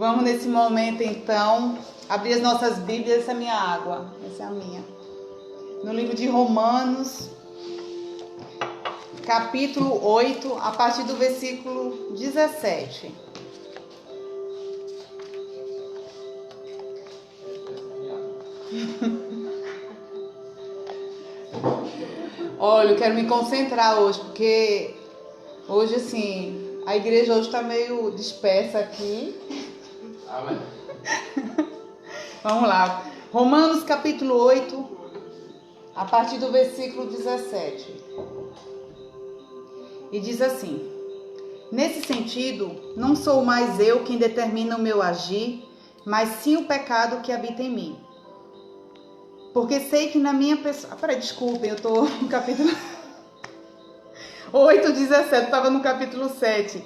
Vamos nesse momento então abrir as nossas Bíblias. Essa é a minha água, essa é a minha. No livro de Romanos, capítulo 8, a partir do versículo 17. Olha, eu quero me concentrar hoje, porque hoje, assim, a igreja hoje está meio dispersa aqui. Amém. Vamos lá. Romanos, capítulo 8, a partir do versículo 17. E diz assim: nesse sentido, não sou mais eu quem determina o meu agir, mas sim o pecado que habita em mim. Porque sei que na minha pessoa... desculpem, eu estou no capítulo 8, 17, estava no capítulo 7.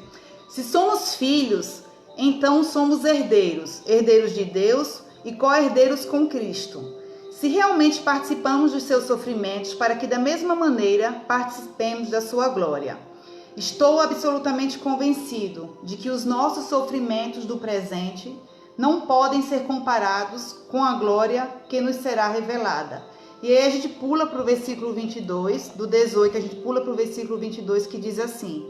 Se somos filhos, então somos herdeiros, herdeiros de Deus e co-herdeiros com Cristo. Se realmente participamos dos seus sofrimentos, para que da mesma maneira participemos da sua glória. Estou absolutamente convencido de que os nossos sofrimentos do presente não podem ser comparados com a glória que nos será revelada. E aí a gente pula para o versículo 22, do 18, a gente pula para o versículo 22, que diz assim: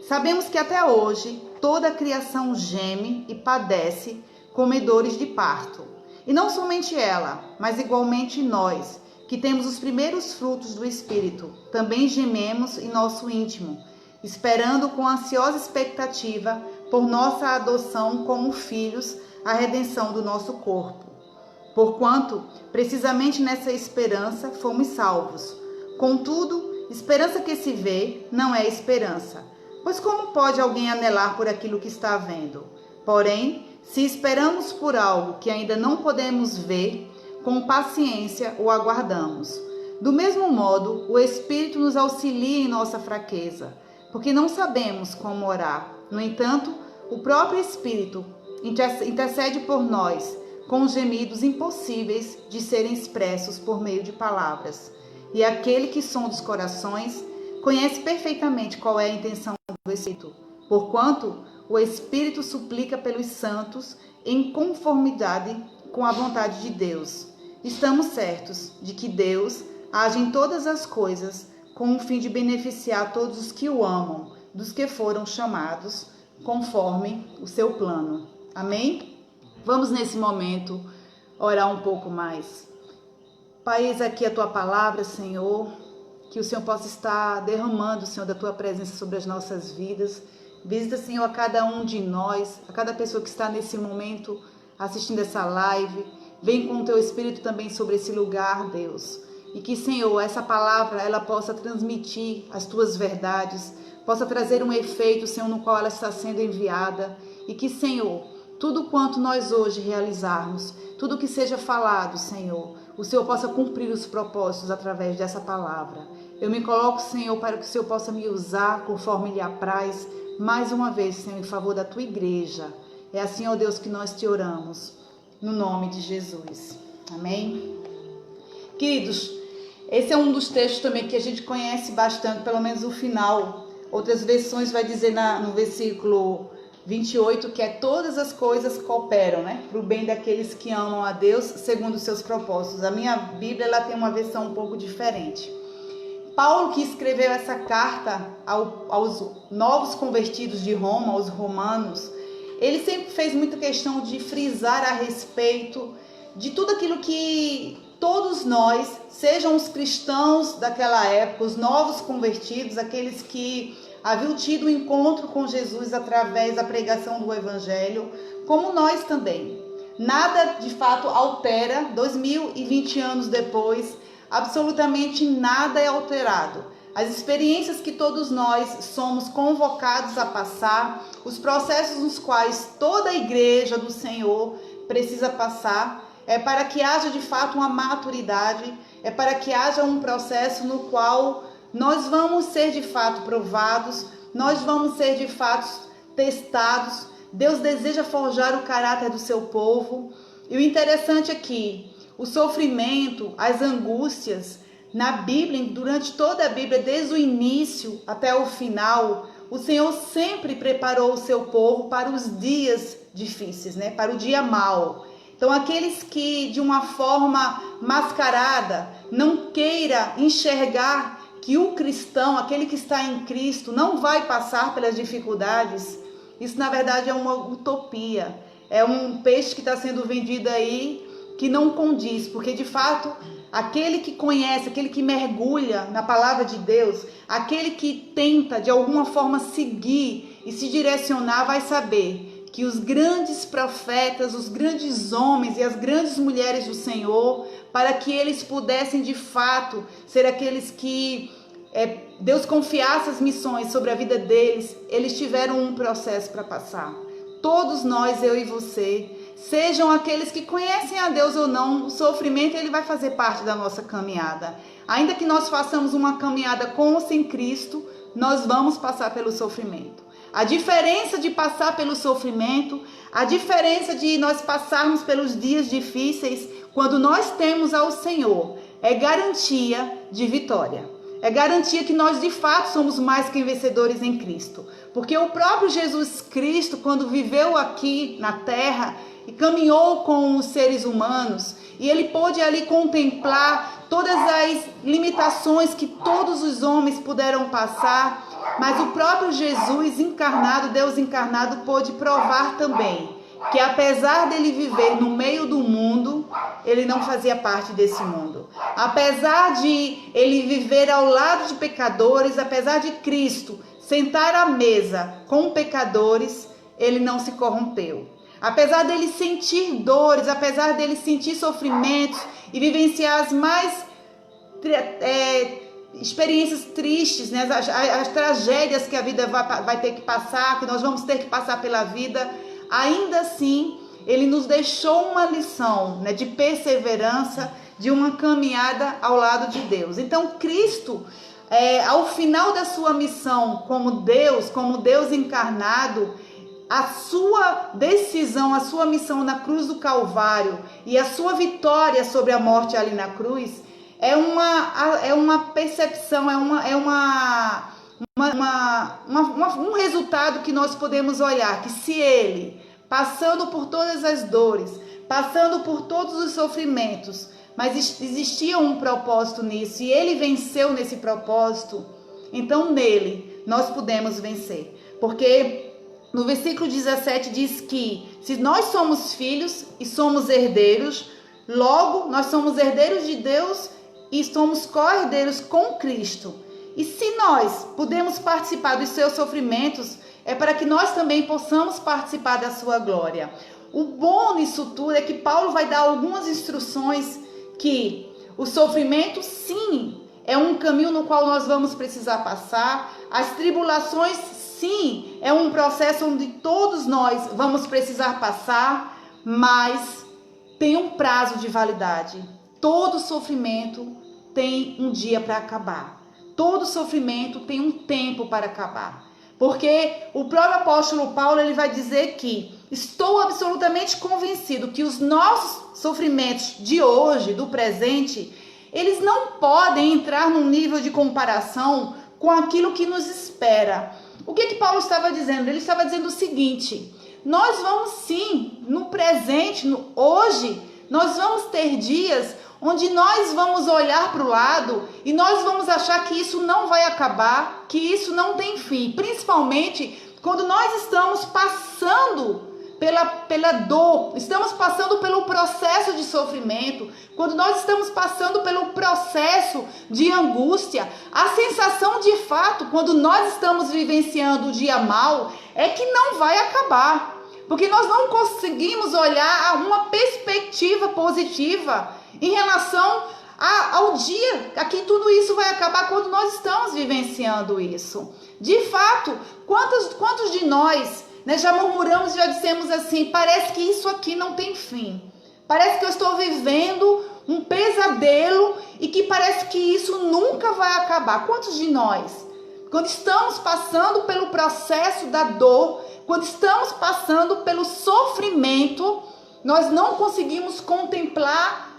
sabemos que até hoje toda a criação geme e padece comedores de parto. E não somente ela, mas igualmente nós, que temos os primeiros frutos do Espírito, também gememos em nosso íntimo, esperando com ansiosa expectativa por nossa adoção como filhos, a redenção do nosso corpo. Porquanto, precisamente nessa esperança, fomos salvos. Contudo, esperança que se vê não é esperança. Pois como pode alguém anelar por aquilo que está vendo? Porém, se esperamos por algo que ainda não podemos ver, com paciência o aguardamos. Do mesmo modo, o Espírito nos auxilia em nossa fraqueza, porque não sabemos como orar. No entanto, o próprio Espírito intercede por nós com gemidos impossíveis de serem expressos por meio de palavras. E aquele que sonda os corações conhece perfeitamente qual é a intenção do Espírito, porquanto o Espírito suplica pelos santos em conformidade com a vontade de Deus. Estamos certos de que Deus age em todas as coisas com o fim de beneficiar todos os que o amam, dos que foram chamados conforme o seu plano. Amém? Vamos nesse momento orar um pouco mais. Pai, eis aqui a tua palavra, Senhor, que o Senhor possa estar derramando, Senhor, da tua presença sobre as nossas vidas. Visita, Senhor, a cada um de nós, a cada pessoa que está nesse momento assistindo essa live. Vem com o teu Espírito também sobre esse lugar, Deus. E que, Senhor, essa palavra ela possa transmitir as tuas verdades, possa trazer um efeito, Senhor, no qual ela está sendo enviada. E que, Senhor, tudo quanto nós hoje realizarmos, tudo que seja falado, Senhor, o Senhor possa cumprir os propósitos através dessa palavra. Eu me coloco, Senhor, para que o Senhor possa me usar conforme lhe apraz, mais uma vez, Senhor, em favor da tua igreja. É assim, ó Deus, que nós te oramos, no nome de Jesus. Amém? Queridos, esse é um dos textos também que a gente conhece bastante, pelo menos o final. Outras versões vai dizer no versículo 28, que é todas as coisas cooperam, né, para o bem daqueles que amam a Deus segundo os seus propósitos. A minha Bíblia ela tem uma versão um pouco diferente. Paulo, que escreveu essa carta aos novos convertidos de Roma, aos romanos, ele sempre fez muita questão de frisar a respeito de tudo aquilo que todos nós, sejam os cristãos daquela época, os novos convertidos, aqueles que haviam tido um encontro com Jesus através da pregação do Evangelho, como nós também. Nada de fato altera, 2020 anos depois, absolutamente nada é alterado. As experiências que todos nós somos convocados a passar, os processos nos quais toda a igreja do Senhor precisa passar, é para que haja de fato uma maturidade, é para que haja um processo no qual nós vamos ser de fato provados, nós vamos ser de fato testados. Deus deseja forjar o caráter do seu povo. E o interessante é que o sofrimento, as angústias, na Bíblia, durante toda a Bíblia, desde o início até o final, o Senhor sempre preparou o seu povo para os dias difíceis, né? Para o dia mau. Então, aqueles que de uma forma mascarada não queira enxergar que o cristão, aquele que está em Cristo, não vai passar pelas dificuldades, isso na verdade é uma utopia. É um peixe que está sendo vendido aí que não condiz, porque de fato aquele que conhece, aquele que mergulha na palavra de Deus, aquele que tenta de alguma forma seguir e se direcionar, vai saber que os grandes profetas, os grandes homens e as grandes mulheres do Senhor, para que eles pudessem de fato ser aqueles que Deus confiasse as missões sobre a vida deles, eles tiveram um processo para passar. Todos nós, eu e você, sejam aqueles que conhecem a Deus ou não, o sofrimento ele vai fazer parte da nossa caminhada. Ainda que nós façamos uma caminhada com ou sem Cristo, nós vamos passar pelo sofrimento. A diferença de passar pelo sofrimento, a diferença de nós passarmos pelos dias difíceis, quando nós temos ao Senhor, é garantia de vitória. É garantia que nós de fato somos mais que vencedores em Cristo. Porque o próprio Jesus Cristo, quando viveu aqui na terra e caminhou com os seres humanos, e ele pôde ali contemplar todas as limitações que todos os homens puderam passar, mas o próprio Jesus encarnado, Deus encarnado, pôde provar também que apesar dele viver no meio do mundo, ele não fazia parte desse mundo. Apesar de ele viver ao lado de pecadores, apesar de Cristo sentar à mesa com pecadores, ele não se corrompeu. Apesar dele sentir dores, apesar dele sentir sofrimentos e vivenciar as mais experiências tristes, né? As tragédias que a vida vai ter que passar, que nós vamos ter que passar pela vida, ainda assim, ele nos deixou uma lição, né, de perseverança, de uma caminhada ao lado de Deus. Então, Cristo, ao final da sua missão como Deus encarnado, a sua decisão, a sua missão na cruz do Calvário e a sua vitória sobre a morte ali na cruz, é uma percepção, um resultado que nós podemos olhar, que se ele, passando por todas as dores, passando por todos os sofrimentos, mas existia um propósito nisso, e ele venceu nesse propósito, então nele nós podemos vencer. Porque no versículo 17 diz que se nós somos filhos e somos herdeiros, logo nós somos herdeiros de Deus e somos co-herdeiros com Cristo. E se nós podemos participar dos seus sofrimentos, é para que nós também possamos participar da sua glória. O bom nisso tudo é que Paulo vai dar algumas instruções que o sofrimento, sim, é um caminho no qual nós vamos precisar passar. As tribulações, sim, é um processo onde todos nós vamos precisar passar, mas tem um prazo de validade. Todo sofrimento tem um dia para acabar. Todo sofrimento tem um tempo para acabar. Porque o próprio apóstolo Paulo, ele vai dizer que estou absolutamente convencido que os nossos sofrimentos de hoje, do presente, eles não podem entrar num nível de comparação com aquilo que nos espera. O que Paulo estava dizendo? Ele estava dizendo o seguinte: nós vamos sim, no presente, hoje, nós vamos ter dias onde nós vamos olhar para o lado e nós vamos achar que isso não vai acabar, que isso não tem fim. Principalmente quando nós estamos passando pela dor, estamos passando pelo processo de sofrimento, quando nós estamos passando pelo processo de angústia. A sensação de fato, quando nós estamos vivenciando o dia mau, é que não vai acabar. Porque nós não conseguimos olhar uma perspectiva positiva em relação ao dia a que tudo isso vai acabar quando nós estamos vivenciando isso. De fato, quantos de nós, né, já murmuramos, já dissemos assim: parece que isso aqui não tem fim. Parece que eu estou vivendo um pesadelo e que parece que isso nunca vai acabar. Quantos de nós, quando estamos passando pelo processo da dor, quando estamos passando pelo sofrimento, nós não conseguimos contemplar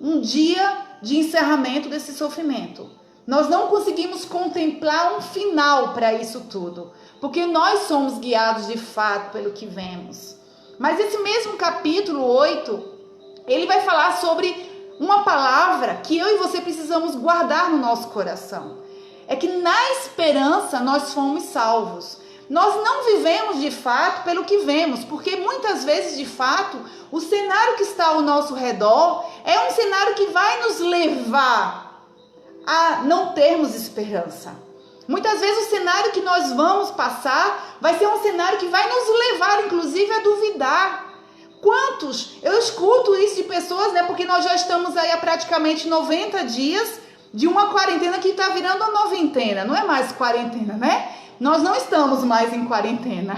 um dia de encerramento desse sofrimento. Nós não conseguimos contemplar um final para isso tudo, porque nós somos guiados de fato pelo que vemos. Mas esse mesmo capítulo 8, ele vai falar sobre uma palavra que eu e você precisamos guardar no nosso coração. É que na esperança nós fomos salvos. Nós não vivemos de fato pelo que vemos, porque muitas vezes, de fato, o cenário que está ao nosso redor é um cenário que vai nos levar a não termos esperança. Muitas vezes o cenário que nós vamos passar vai ser um cenário que vai nos levar, inclusive, a duvidar. Quantos? Eu escuto isso de pessoas, né? Porque nós já estamos aí há praticamente 90 dias de uma quarentena que está virando uma noventena. Não é mais quarentena, né? Nós não estamos mais em quarentena.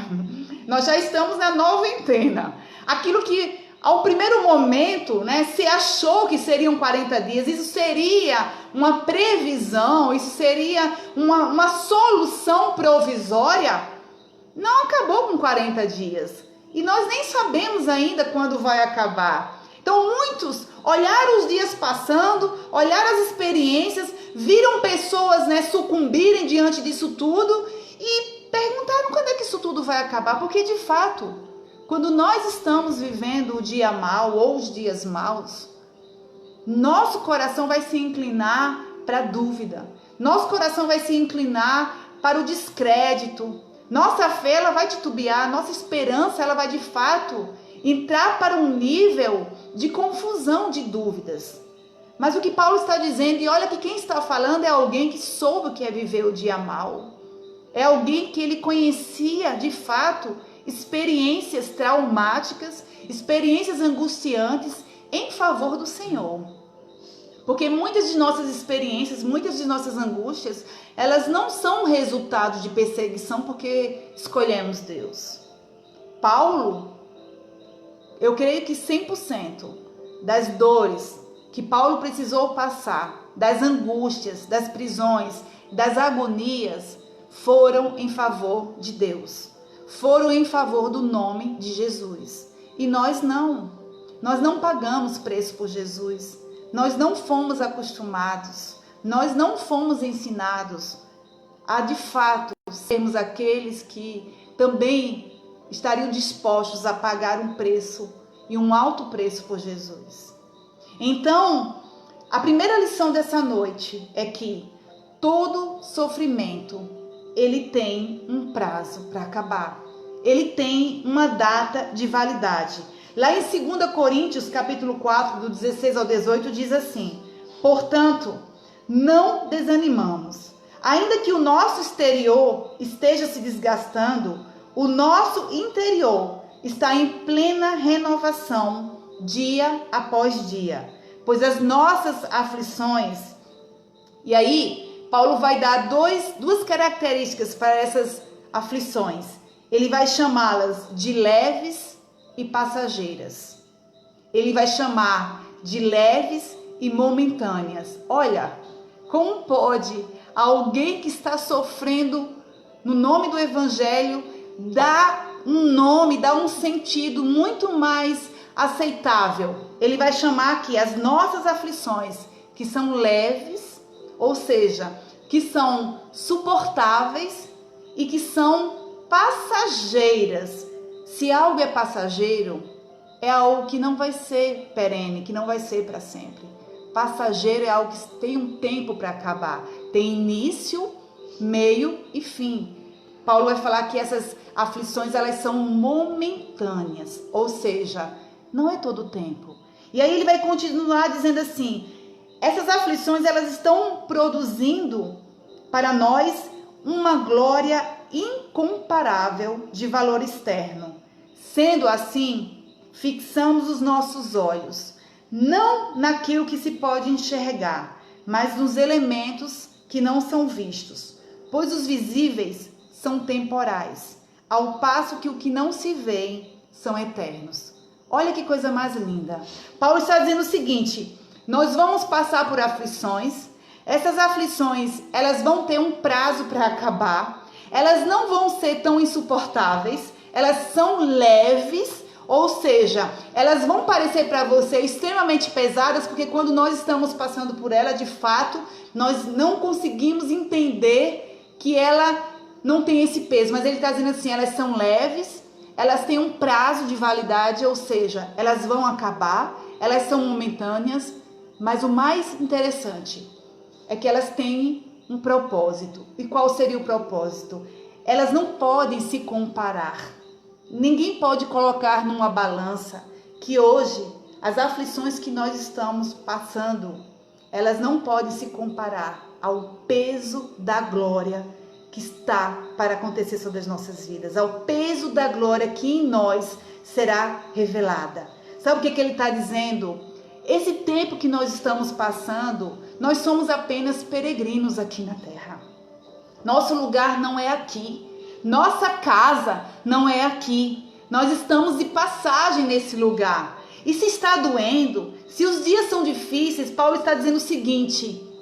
Nós já estamos na noventena. Aquilo que ao primeiro momento, né, se achou que seriam 40 dias, isso seria uma previsão, isso seria uma solução provisória, não acabou com 40 dias. E nós nem sabemos ainda quando vai acabar. Então muitos olharam os dias passando, olharam as experiências, viram pessoas, né, sucumbirem diante disso tudo e perguntaram quando é que isso tudo vai acabar. Porque de fato, quando nós estamos vivendo o dia mau ou os dias maus, nosso coração vai se inclinar para a dúvida. Nosso coração vai se inclinar para o descrédito. Nossa fé, ela vai titubear. Nossa esperança, ela vai de fato entrar para um nível de confusão, de dúvidas. Mas o que Paulo está dizendo, e olha que quem está falando é alguém que soube o que é viver o dia mau. É alguém que ele conhecia de fato experiências traumáticas, experiências angustiantes em favor do Senhor. Porque muitas de nossas experiências, muitas de nossas angústias, elas não são resultado de perseguição porque escolhemos Deus. Paulo, eu creio que 100% das dores que Paulo precisou passar, das angústias, das prisões, das agonias, foram em favor de Deus. Foram em favor do nome de Jesus. E nós não pagamos preço por Jesus. Nós não fomos acostumados, nós não fomos ensinados a de fato sermos aqueles que também estariam dispostos a pagar um preço e um alto preço por Jesus. Então, a primeira lição dessa noite é que todo sofrimento, ele tem um prazo para acabar. Ele tem uma data de validade. Lá em 2 Coríntios, capítulo 4, do 16 ao 18, diz assim: portanto, não desanimamos. Ainda que o nosso exterior esteja se desgastando, o nosso interior está em plena renovação, dia após dia. Pois as nossas aflições... E aí, Paulo vai dar duas características para essas aflições. Ele vai chamá-las de leves e passageiras. Ele vai chamar de leves e momentâneas. Olha, como pode alguém que está sofrendo no nome do Evangelho dar um nome, dar um sentido muito mais aceitável? Ele vai chamar aqui as nossas aflições, que são leves, ou seja, que são suportáveis e que são passageiras. Se algo é passageiro, é algo que não vai ser perene, que não vai ser para sempre. Passageiro é algo que tem um tempo para acabar. Tem início, meio e fim. Paulo vai falar que essas aflições, elas são momentâneas, ou seja, não é todo o tempo. E aí ele vai continuar dizendo assim: essas aflições, elas estão produzindo para nós uma glória incomparável de valor externo. Sendo assim, fixamos os nossos olhos, não naquilo que se pode enxergar, mas nos elementos que não são vistos, pois os visíveis são temporais, ao passo que o que não se vê são eternos. Olha que coisa mais linda. Paulo está dizendo o seguinte: nós vamos passar por aflições. Essas aflições, elas vão ter um prazo para acabar. Elas não vão ser tão insuportáveis. Elas são leves, ou seja, elas vão parecer para você extremamente pesadas, porque quando nós estamos passando por ela, de fato, nós não conseguimos entender que ela não tem esse peso. Mas ele está dizendo assim: elas são leves, elas têm um prazo de validade, ou seja, elas vão acabar, elas são momentâneas, mas o mais interessante é que elas têm um propósito. E qual seria o propósito? Elas não podem se comparar. Ninguém pode colocar numa balança que hoje as aflições que nós estamos passando, elas não podem se comparar ao peso da glória que está para acontecer sobre as nossas vidas, ao peso da glória que em nós será revelada. Sabe o que ele está dizendo? Esse tempo que nós estamos passando, nós somos apenas peregrinos aqui na terra. Nosso lugar não é aqui. Nossa casa não é aqui. Nós estamos de passagem nesse lugar. E se está doendo, se os dias são difíceis, Paulo está dizendo o seguinte: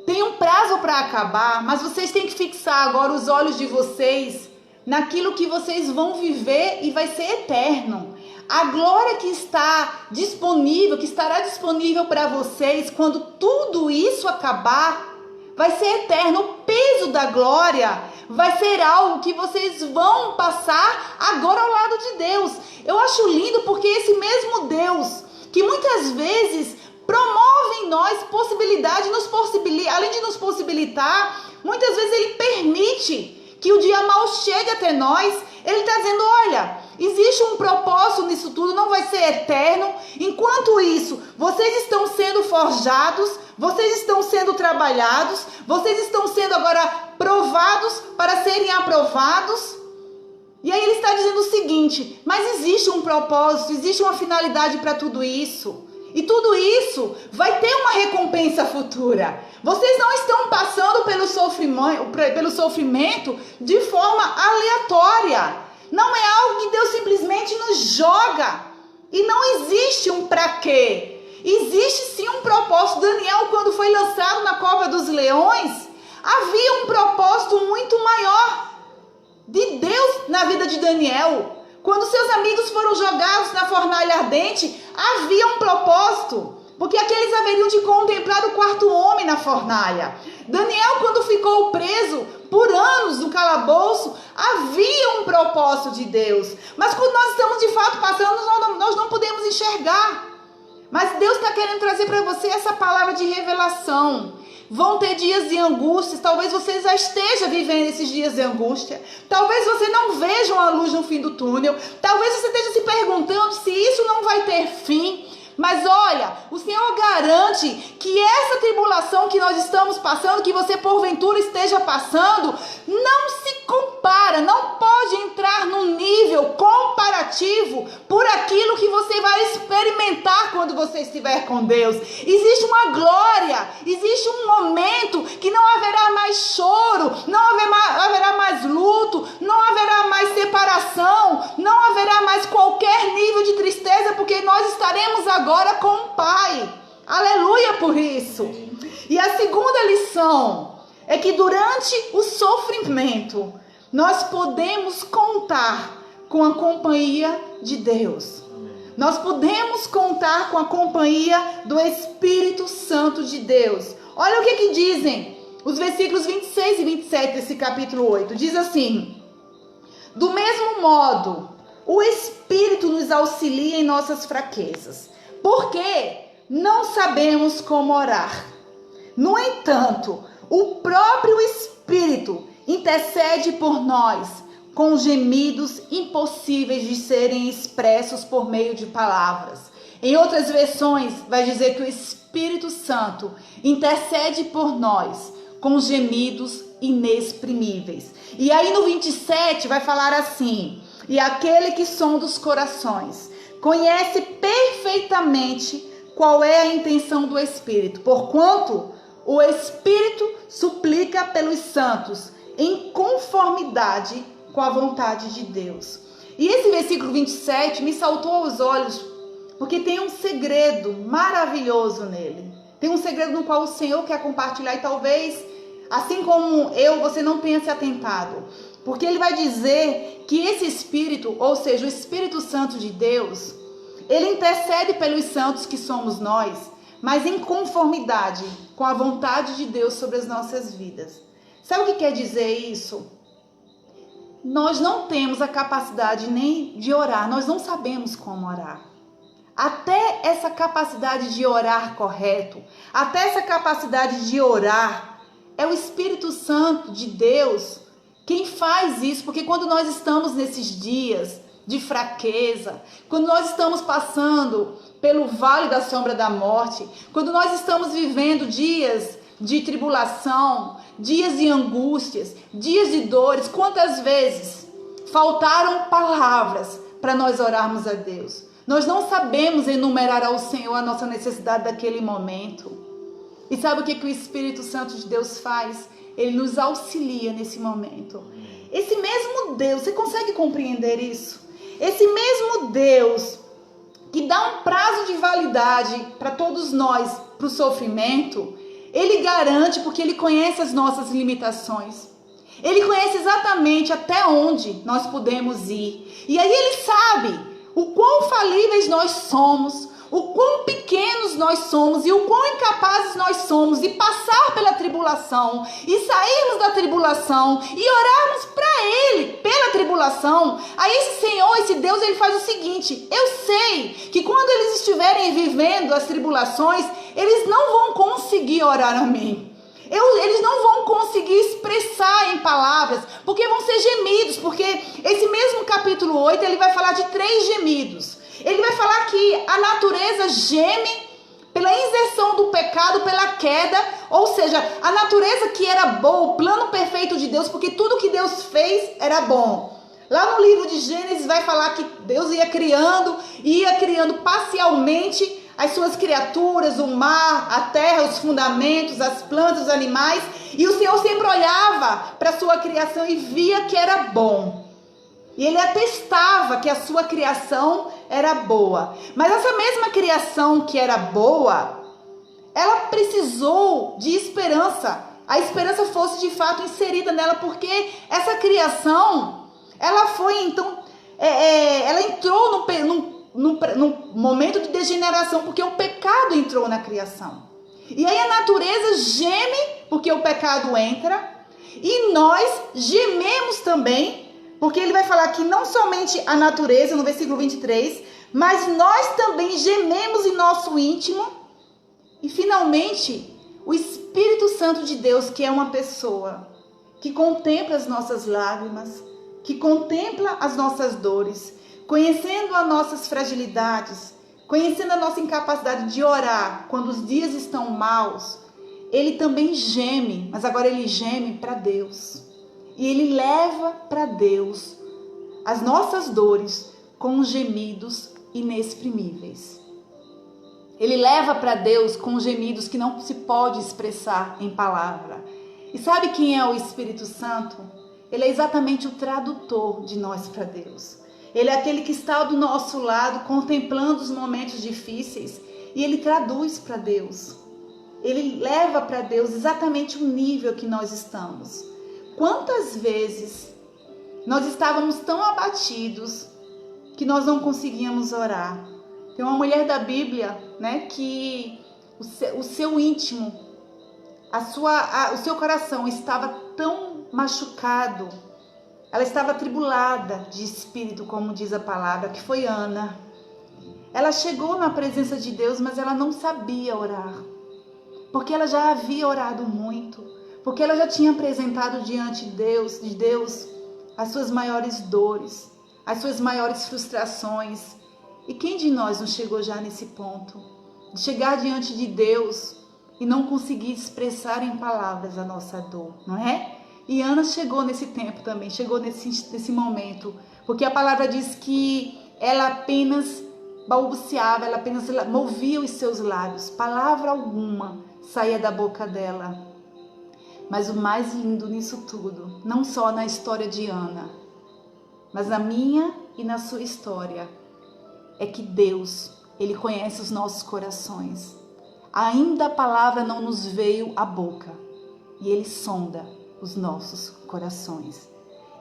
tem um prazo para acabar, mas vocês têm que fixar agora os olhos de vocês naquilo que vocês vão viver e vai ser eterno. A glória que está disponível, que estará disponível para vocês quando tudo isso acabar, vai ser eterno. O peso da glória vai ser algo que vocês vão passar agora ao lado de Deus. Eu acho lindo porque esse mesmo Deus que muitas vezes promove em nós possibilidade, além de nos possibilitar, muitas vezes ele permite que o dia mal chegue até nós. Ele está dizendo, olha, existe um propósito nisso tudo, não vai ser eterno. Enquanto isso, vocês estão sendo forjados, vocês estão sendo trabalhados, vocês estão sendo agora provados para serem aprovados. E aí ele está dizendo o seguinte, mas existe um propósito, existe uma finalidade para tudo isso. E tudo isso vai ter uma recompensa futura. Vocês não estão passando pelo sofrimento de forma aleatória. Não é algo que Deus simplesmente nos joga. E não existe um pra quê. Existe sim um propósito. Daniel, quando foi lançado na cova dos leões, havia um propósito muito maior de Deus na vida de Daniel. Quando seus amigos foram jogados na fornalha ardente, havia um propósito, porque aqueles haveriam de contemplar o quarto homem na fornalha. Daniel, quando ficou preso por anos no calabouço, havia um propósito de Deus. Mas quando nós estamos de fato passando, nós não podemos enxergar. Mas Deus está querendo trazer para você essa palavra de revelação. Vão ter dias de angústia, talvez você já esteja vivendo esses dias de angústia, talvez você não veja uma luz no fim do túnel, talvez você esteja se perguntando se isso não vai ter fim. Mas olha, o Senhor garante que essa tribulação que nós estamos passando, que você porventura esteja passando, não se compara, não pode entrar num nível comparativo por aquilo que você vai experimentar quando você estiver com Deus. Existe uma glória, existe um momento que não haverá mais choro, não haverá mais luto, não haverá mais separação, não haverá mais qualquer nível de tristeza, porque nós estaremos agora com o Pai. Aleluia por isso. E a segunda lição é que durante o sofrimento nós podemos contar com a companhia de Deus. Nós podemos contar com a companhia do Espírito Santo de Deus. Olha o que dizem os versículos 26 e 27 desse capítulo 8. Diz assim: do mesmo modo, o Espírito nos auxilia em nossas fraquezas, porque não sabemos como orar. No entanto, o próprio Espírito intercede por nós com gemidos impossíveis de serem expressos por meio de palavras. Em outras versões, vai dizer que o Espírito Santo intercede por nós com gemidos inexprimíveis. E aí no 27 vai falar assim: e aquele que sonda os corações conhece perfeitamente qual é a intenção do Espírito, porquanto o Espírito suplica pelos santos em conformidade com a vontade de Deus. E esse versículo 27 me saltou aos olhos, porque tem um segredo maravilhoso nele. Tem um segredo no qual o Senhor quer compartilhar e talvez, assim como eu, você não tenha se atentado. Porque ele vai dizer que esse Espírito, ou seja, o Espírito Santo de Deus, ele intercede pelos santos que somos nós, mas em conformidade com a vontade de Deus sobre as nossas vidas. Sabe o que quer dizer isso? nós não temos a capacidade nem de orar, nós não sabemos como orar. Até essa capacidade de orar correto, até essa capacidade de orar, é o Espírito Santo de Deus quem faz isso, porque quando nós estamos nesses dias de fraqueza, quando nós estamos passando pelo vale da sombra da morte, quando nós estamos vivendo dias de tribulação, dias de angústias, dias de dores, quantas vezes faltaram palavras para nós orarmos a Deus? Nós não sabemos enumerar ao Senhor a nossa necessidade daquele momento. E sabe o que o Espírito Santo de Deus faz? Ele nos auxilia nesse momento. Esse mesmo Deus, você consegue compreender isso? Esse mesmo Deus que dá um prazo de validade para todos nós, para o sofrimento, Ele garante porque Ele conhece as nossas limitações. Ele conhece exatamente até onde nós podemos ir. E aí Ele sabe o quão falíveis nós somos, o quão pequenos nós somos e o quão incapazes nós somos de passar pela tribulação e sairmos da tribulação e orarmos para Ele pela tribulação. Aí esse Senhor, esse Deus, Ele faz o seguinte: eu sei que quando eles estiverem vivendo as tribulações, eles não vão conseguir orar a mim. Eles não vão conseguir expressar em palavras, porque vão ser gemidos, porque esse mesmo capítulo 8, ele vai falar de 3 gemidos. Ele vai falar que a natureza geme pela inserção do pecado, pela queda, ou seja, a natureza que era boa, o plano perfeito de Deus, porque tudo que Deus fez era bom. Lá no livro de Gênesis vai falar que Deus ia criando parcialmente as suas criaturas, o mar, a terra, os fundamentos, as plantas, os animais. E o Senhor sempre olhava para a sua criação e via que era bom. E Ele atestava que a sua criação era boa. Mas essa mesma criação que era boa, ela precisou de esperança. A esperança fosse de fato inserida nela, porque essa criação, ela foi então, ela entrou num momento de degeneração, porque o pecado entrou na criação. E aí a natureza geme, porque o pecado entra, e nós gememos também, porque ele vai falar que não somente a natureza, no versículo 23, mas nós também gememos em nosso íntimo. E finalmente, o Espírito Santo de Deus, que é uma pessoa que contempla as nossas lágrimas, que contempla as nossas dores, conhecendo as nossas fragilidades, conhecendo a nossa incapacidade de orar quando os dias estão maus, ele também geme, mas agora ele geme para Deus. E ele leva para Deus as nossas dores com gemidos inexprimíveis. Ele leva para Deus com gemidos que não se pode expressar em palavra. E sabe quem é o Espírito Santo? Ele é exatamente o tradutor de nós para Deus. Ele é aquele que está do nosso lado, contemplando os momentos difíceis, e ele traduz para Deus. Ele leva para Deus exatamente o nível que nós estamos. Quantas vezes nós estávamos tão abatidos que nós não conseguíamos orar? Tem uma mulher da Bíblia, né, que o seu íntimo, o seu coração estava tão machucado, ela estava atribulada de espírito, como diz a palavra, que foi Ana. Ela chegou na presença de Deus, mas ela não sabia orar, porque ela já havia orado muito, porque ela já tinha apresentado diante de Deus as suas maiores dores, as suas maiores frustrações. E quem de nós não chegou já nesse ponto? De chegar diante de Deus e não conseguir expressar em palavras a nossa dor, não é? E Ana chegou nesse tempo também, chegou nesse momento, porque a palavra diz que ela apenas balbuciava, ela apenas movia os seus lábios, palavra alguma saía da boca dela. Mas o mais lindo nisso tudo, não só na história de Ana, mas na minha e na sua história, é que Deus, Ele conhece os nossos corações. Ainda a palavra não nos veio à boca, e Ele sonda os nossos corações.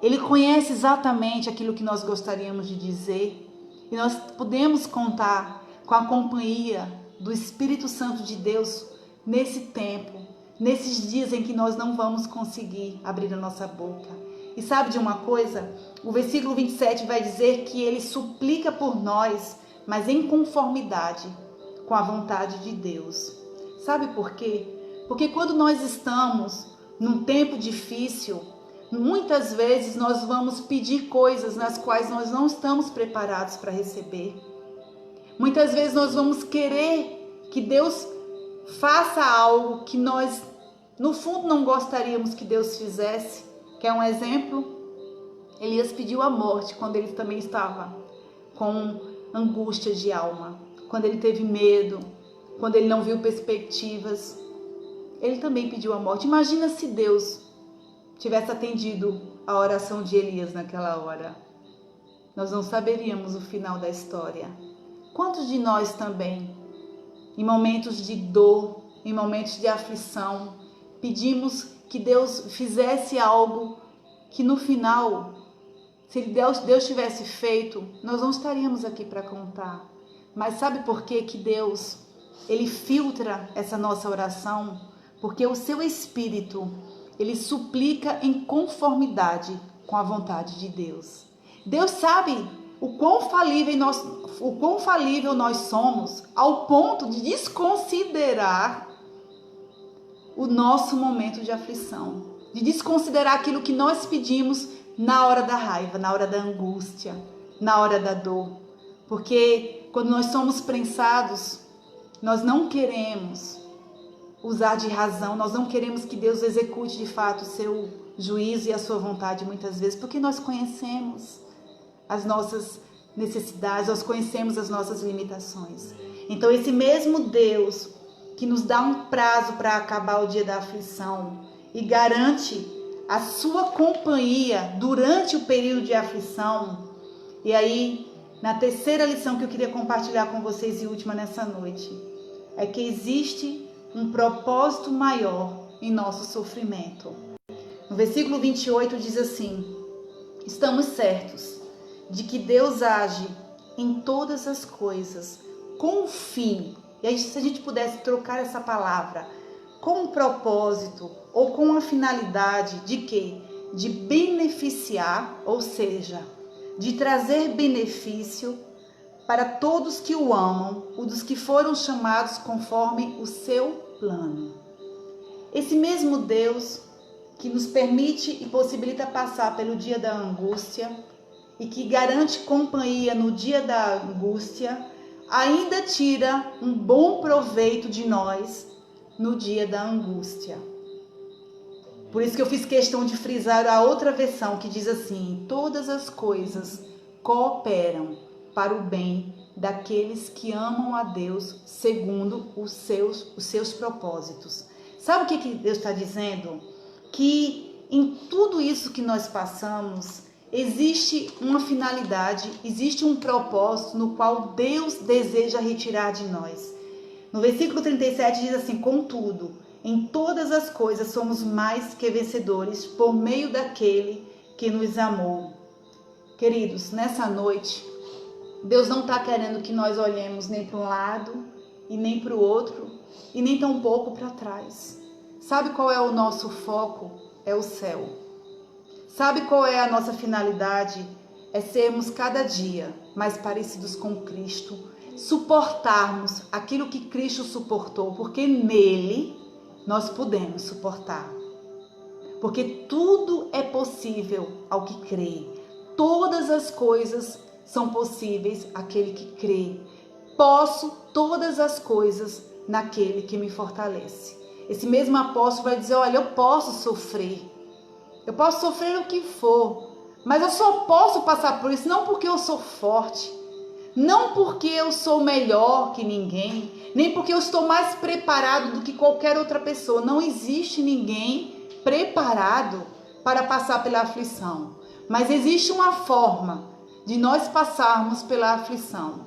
Ele conhece exatamente aquilo que nós gostaríamos de dizer, e nós podemos contar com a companhia do Espírito Santo de Deus nesse tempo, nesses dias em que nós não vamos conseguir abrir a nossa boca. E sabe de uma coisa? O versículo 27 vai dizer que ele suplica por nós, mas em conformidade com a vontade de Deus. Sabe por quê? Porque quando nós estamos num tempo difícil, muitas vezes nós vamos pedir coisas nas quais nós não estamos preparados para receber. Muitas vezes nós vamos querer que Deus faça algo que nós, no fundo, não gostaríamos que Deus fizesse. Quer um exemplo? Elias pediu a morte quando ele também estava com angústia de alma, quando ele teve medo, quando ele não viu perspectivas. Ele também pediu a morte. Imagina se Deus tivesse atendido a oração de Elias naquela hora. Nós não saberíamos o final da história. Quantos de nós também, em momentos de dor, em momentos de aflição, pedimos que Deus fizesse algo que no final, se Deus tivesse feito, nós não estaríamos aqui para contar. Mas sabe por quê que Deus, Ele filtra essa nossa oração? Porque o seu Espírito, Ele suplica em conformidade com a vontade de Deus. Deus sabe o quão falível nós somos, ao ponto de desconsiderar o nosso momento de aflição, de desconsiderar aquilo que nós pedimos na hora da raiva, na hora da angústia, na hora da dor. Porque quando nós somos prensados, nós não queremos usar de razão, nós não queremos que Deus execute de fato o seu juízo e a sua vontade muitas vezes, porque nós conhecemos as nossas necessidades, nós conhecemos as nossas limitações. Então esse mesmo Deus que nos dá um prazo para acabar o dia da aflição e garante a sua companhia durante o período de aflição. E aí, na terceira lição que eu queria compartilhar com vocês e última nessa noite, é que existe um propósito maior em nosso sofrimento. No versículo 28 diz assim: estamos certos de que Deus age em todas as coisas com um fim. E aí, se a gente pudesse trocar essa palavra com um propósito ou com uma finalidade de quê? De beneficiar, ou seja, de trazer benefício para todos que o amam, os dos que foram chamados conforme o seu plano. Esse mesmo Deus que nos permite e possibilita passar pelo dia da angústia e que garante companhia no dia da angústia, ainda tira um bom proveito de nós no dia da angústia. Por isso que eu fiz questão de frisar a outra versão que diz assim: todas as coisas cooperam para o bem daqueles que amam a Deus segundo os seus propósitos. Sabe o que Deus está dizendo? Que em tudo isso que nós passamos, existe uma finalidade, existe um propósito no qual Deus deseja retirar de nós. No versículo 37 diz assim: contudo, em todas as coisas somos mais que vencedores por meio daquele que nos amou. Queridos, nessa noite, Deus não está querendo que nós olhemos nem para um lado e nem para o outro e nem tão pouco para trás. Sabe qual é o nosso foco? É o céu. Sabe qual é a nossa finalidade? É sermos cada dia mais parecidos com Cristo, suportarmos aquilo que Cristo suportou, porque nele nós podemos suportar. Porque tudo é possível ao que crê. Todas as coisas são possíveis àquele que crê. Posso todas as coisas naquele que me fortalece. Esse mesmo apóstolo vai dizer: olha, eu posso sofrer. Eu posso sofrer o que for, mas eu só posso passar por isso não porque eu sou forte, não porque eu sou melhor que ninguém, nem porque eu estou mais preparado do que qualquer outra pessoa. Não existe ninguém preparado para passar pela aflição, mas existe uma forma de nós passarmos pela aflição.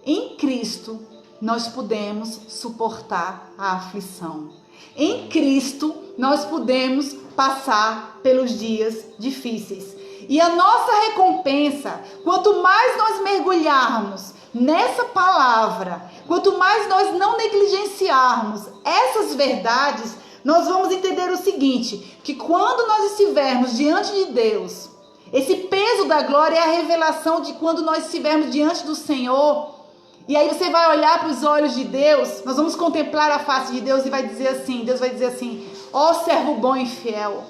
Em Cristo, nós podemos suportar a aflição. Em Cristo, nós podemos passar pelos dias difíceis. E a nossa recompensa, quanto mais nós mergulharmos nessa palavra, quanto mais nós não negligenciarmos essas verdades, nós vamos entender o seguinte, que quando nós estivermos diante de Deus, esse peso da glória é a revelação de quando nós estivermos diante do Senhor. E aí você vai olhar para os olhos de Deus, nós vamos contemplar a face de Deus e vai dizer assim, Deus vai dizer assim, ó servo bom e fiel,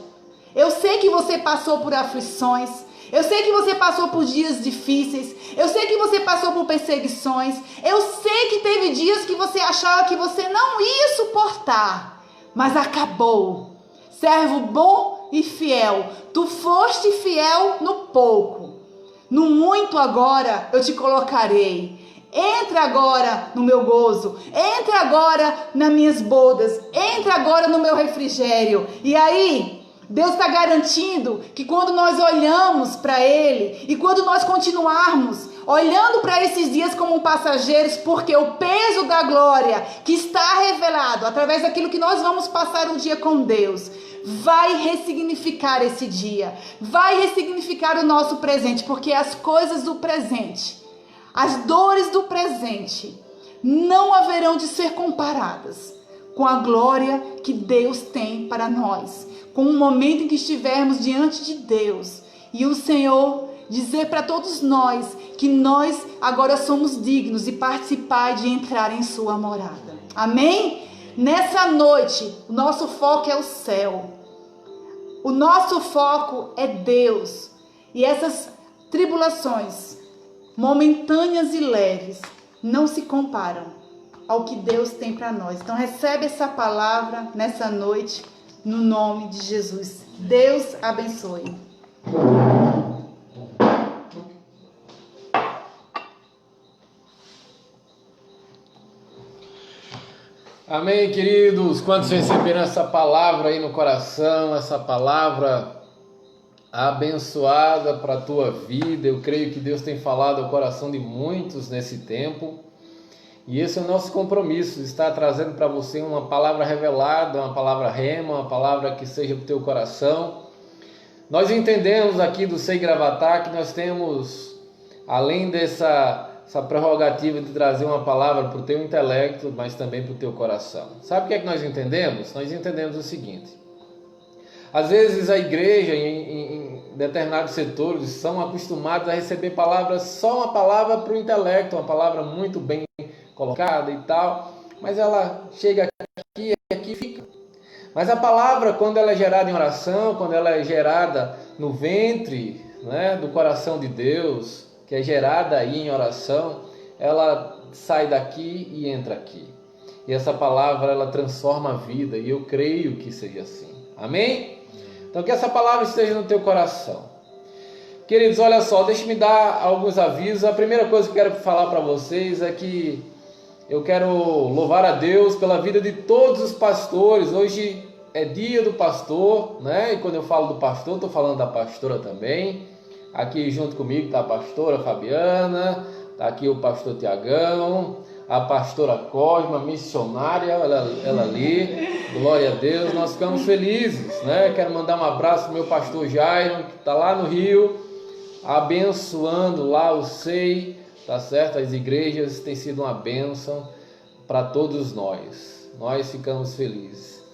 eu sei que você passou por aflições, eu sei que você passou por dias difíceis, eu sei que você passou por perseguições, eu sei que teve dias que você achava que você não ia suportar, mas acabou. Servo bom e fiel, tu foste fiel no pouco, no muito agora eu te colocarei. Entra agora no meu gozo, entra agora nas minhas bodas, entra agora no meu refrigério. E aí, Deus está garantindo que quando nós olhamos para Ele e quando nós continuarmos olhando para esses dias como passageiros, porque o peso da glória que está revelado através daquilo que nós vamos passar um dia com Deus, vai ressignificar esse dia, vai ressignificar o nosso presente, porque as coisas do presente, as dores do presente não haverão de ser comparadas com a glória que Deus tem para nós, com o momento em que estivermos diante de Deus e o Senhor dizer para todos nós que nós agora somos dignos de participar e de entrar em sua morada. Amém? Nessa noite, o nosso foco é o céu. O nosso foco é Deus. E essas tribulações momentâneas e leves não se comparam ao que Deus tem para nós. Então recebe essa palavra nessa noite no nome de Jesus. Deus abençoe. Amém, queridos. Quantos receberam essa palavra aí no coração, essa palavra abençoada para a tua vida? Eu creio que Deus tem falado ao coração de muitos nesse tempo. E esse é o nosso compromisso, estar trazendo para você uma palavra revelada, uma palavra rema, uma palavra que seja para o teu coração. Nós entendemos aqui do Sei Gravatar que nós temos, além dessa prerrogativa de trazer uma palavra para o teu intelecto, mas também para o teu coração. Sabe o que é que nós entendemos? Nós entendemos o seguinte: às vezes a igreja em determinados setores são acostumados a receber palavras, só uma palavra para o intelecto, uma palavra muito bem colocada e tal, mas ela chega aqui e aqui fica. Mas a palavra, quando ela é gerada em oração, quando ela é gerada no ventre, né, do coração de Deus, que é gerada aí em oração, ela sai daqui e entra aqui. E essa palavra, ela transforma a vida, e eu creio que seja assim. Amém? Então que essa palavra esteja no teu coração. Queridos, olha só, deixa-me dar alguns avisos. A primeira coisa que eu quero falar para vocês é que eu quero louvar a Deus pela vida de todos os pastores. Hoje é dia do pastor, né? E quando eu falo do pastor, estou falando da pastora também. Aqui junto comigo está a pastora Fabiana, está aqui o pastor Tiagão, a pastora Cosma, missionária, ela ali, glória a Deus, nós ficamos felizes, né? Quero mandar um abraço para o meu pastor Jairo, que está lá no Rio, abençoando lá o SEI, tá certo? As igrejas têm sido uma bênção para todos nós ficamos felizes.